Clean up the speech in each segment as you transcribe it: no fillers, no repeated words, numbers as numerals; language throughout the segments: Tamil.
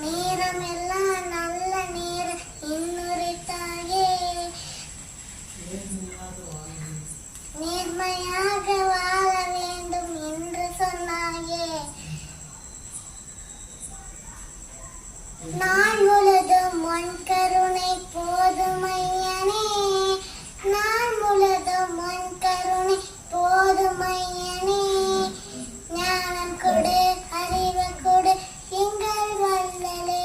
நேரமெல்லாம் நல்ல நேரம் இன்னுரைத்தாயே, நேர்மையாக வாழ வேண்டும் என்று சொன்னாயே. நான் முழுதும் உன் கருணை போதுமையனே, நான் முழுதும் உன் கருணை போதுமையனே. ஞானம் கொடு, அறிவு கொடு எங்கள் வல்லலே,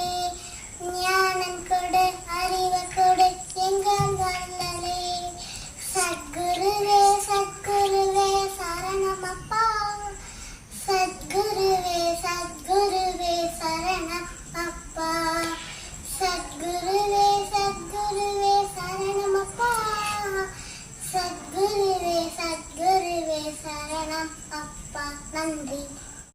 ஞானம் கொடு, அறிவு கொடு எங்கள் வல்லலே. சத்குருவே சத்குருவே சரணமப்பா, சத்குருவே சத்குருவே சரணம் அப்பா, சத்குருவே சத்குருவே சரணமப்பா, சத்குருவே சத்குருவே சரணம் அப்பா. நன்றி.